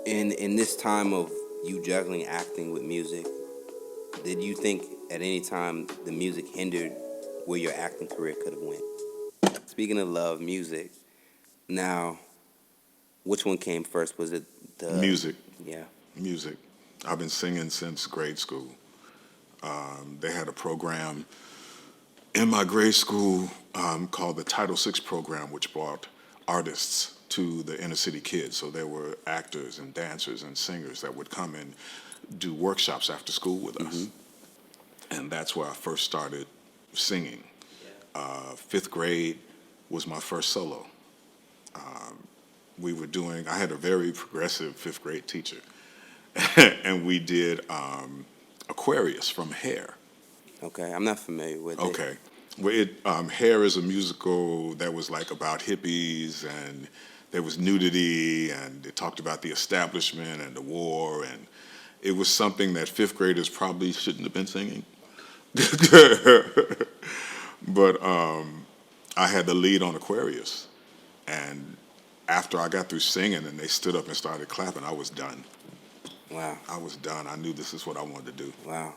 In this time of you juggling acting with music, did you think at any time the music hindered where your acting career could have went? Speaking of love, music. Now, which one came first? Was it the Music, yeah? music. I've been singing since grade school. They had a program in my grade school called the Title VI program, which brought artists to the inner city kids. So there were actors and dancers and singers that would come and do workshops after school with Mm-hmm. us. And that's where I first started singing. Fifth grade was my first solo. I had a very progressive fifth grade teacher, and we did Aquarius from Hair. Okay, I'm not familiar with it. Okay. Well, Hair is a musical that was like about hippies, and there was nudity, and it talked about the establishment and the war, and it was something that fifth graders probably shouldn't have been singing. But I had the lead on Aquarius, and after I got through singing and they stood up and started clapping, I was done. Wow, I was done. I knew this is what I wanted to do. wow.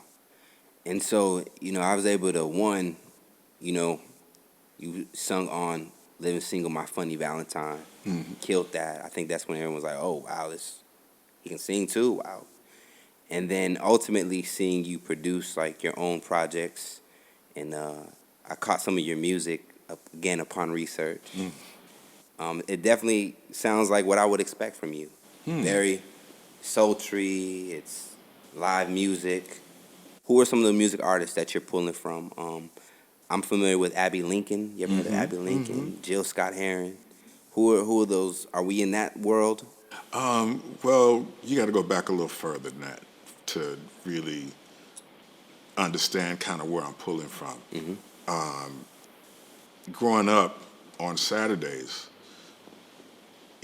And so I was able to one, you know, you sung on "Living Single," My Funny Valentine, Mhm. killed that. I think that's when everyone was like, "Oh wow, this he can sing too." Wow. And then ultimately seeing you produce like your own projects, and I caught some of your music again upon research. Mm. It definitely sounds like what I would expect from you. Hmm. Very sultry. It's live music. Who are some of the music artists that you're pulling from? I'm familiar with Abby Lincoln. You ever heard of Mm-hmm. Abby Mm-hmm. Lincoln? Jill Scott Heron. Who are those? Are we in that world? Well, you got to go back a little further than that to really understand kind of where I'm pulling from. Mm-hmm. Growing up on Saturdays,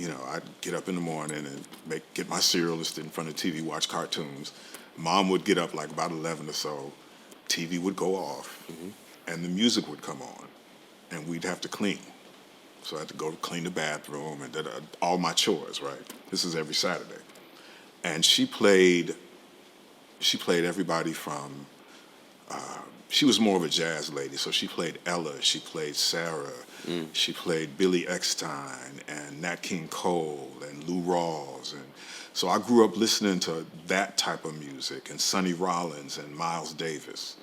I'd get up in the morning and get my cereal, just in front of the TV, watch cartoons. Mom would get up like about 11 or so. TV would go off, Mm-hmm. and the music would come on, and we'd have to clean. So I had to go clean the bathroom and all my chores. Right. This is every Saturday, and she played everybody from. She was more of a jazz lady, so she played Ella, she played Sarah, Mm. she played Billy Eckstine and Nat King Cole and Lou Rawls, and so I grew up listening to that type of music and Sonny Rollins and Miles Davis.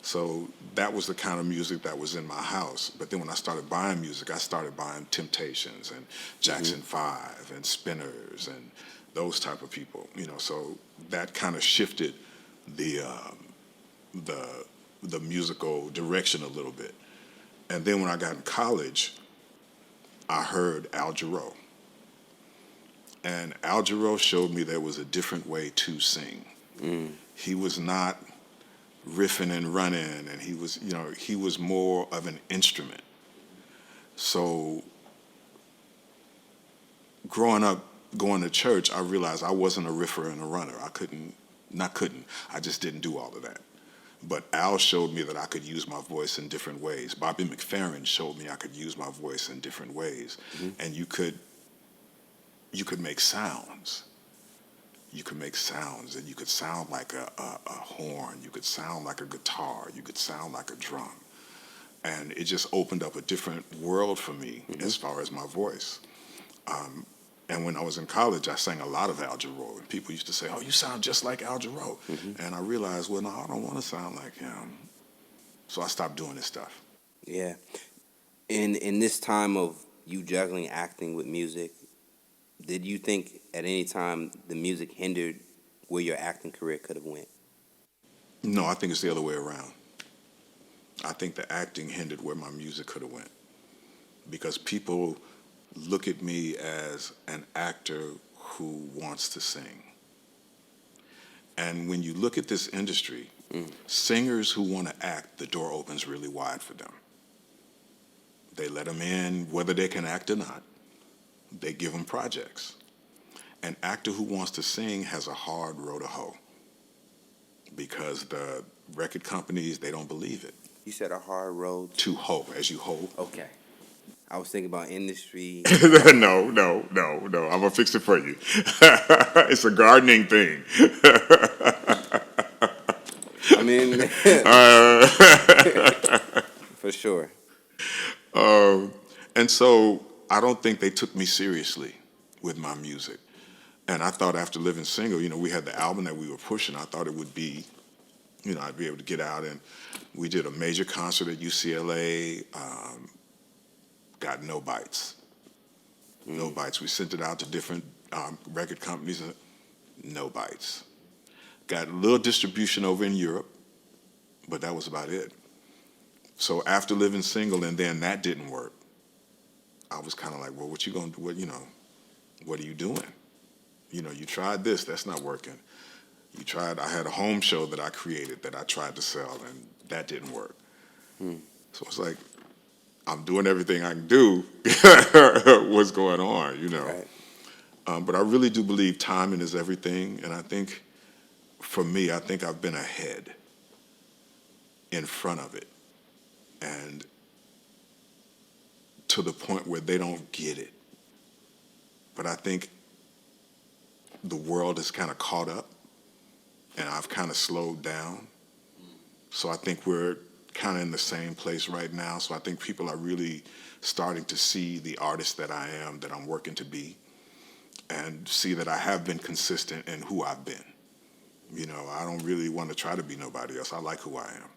So that was the kind of music that was in my house. But then when I started buying music, I started buying Temptations and Mm-hmm. Jackson 5 and Spinners and those type of people. So that kind of shifted the the the musical direction a little bit. And then when I got in college, I heard Al Jarreau. And Al Jarreau showed me there was a different way to sing. Mm. He was not riffing and running, and he was more of an instrument. So growing up, going to church, I realized I wasn't a riffer and a runner. I couldn't, not couldn't, I just didn't do all of that. But Al showed me that I could use my voice in different ways. Bobby McFerrin showed me I could use my voice in different ways. Mm-hmm. And you could make sounds. You could make sounds, and you could sound like a horn. You could sound like a guitar. You could sound like a drum. And it just opened up a different world for me Mm-hmm. as far as my voice. And when I was in college, I sang a lot of Al Jarreau, and people used to say, "Oh, you sound just like Al Jarreau." Mm-hmm. And I realized, well, no, I don't want to sound like him. So I stopped doing this stuff. Yeah. In this time of you juggling acting with music, did you think at any time the music hindered where your acting career could have went? No, I think it's the other way around. I think the acting hindered where my music could have went because people look at me as an actor who wants to sing. And when you look at this industry, Mm. singers who want to act, the door opens really wide for them. They let them in, whether they can act or not. They give them projects. An actor who wants to sing has a hard row to hoe because the record companies, they don't believe it. You said a hard road. To hoe, as you hoe. Okay. I was thinking about industry. No. I'm gonna fix it for you. It's a gardening thing. I mean, for sure. And so I don't think they took me seriously with my music. And I thought after living single, we had the album that we were pushing. I thought it would be, I'd be able to get out, and we did a major concert at UCLA. Got no bites, no bites. We sent it out to different record companies, no bites. Got a little distribution over in Europe, but that was about it. So after living single, and then that didn't work, I was kind of like, well, what you gonna do? What are you doing? You tried this, that's not working. I had a home show that I created that I tried to sell, and that didn't work. So it's like, I'm doing everything I can do. What's going on? Right. But I really do believe timing is everything. And I think, for me, I think I've been ahead in front of it. And to the point where they don't get it. But I think the world has kind of caught up, and I've kind of slowed down. So I think we're kind of in the same place right now. So I think people are really starting to see the artist that I am, that I'm working to be, and see that I have been consistent in who I've been. I don't really want to try to be nobody else. I like who I am.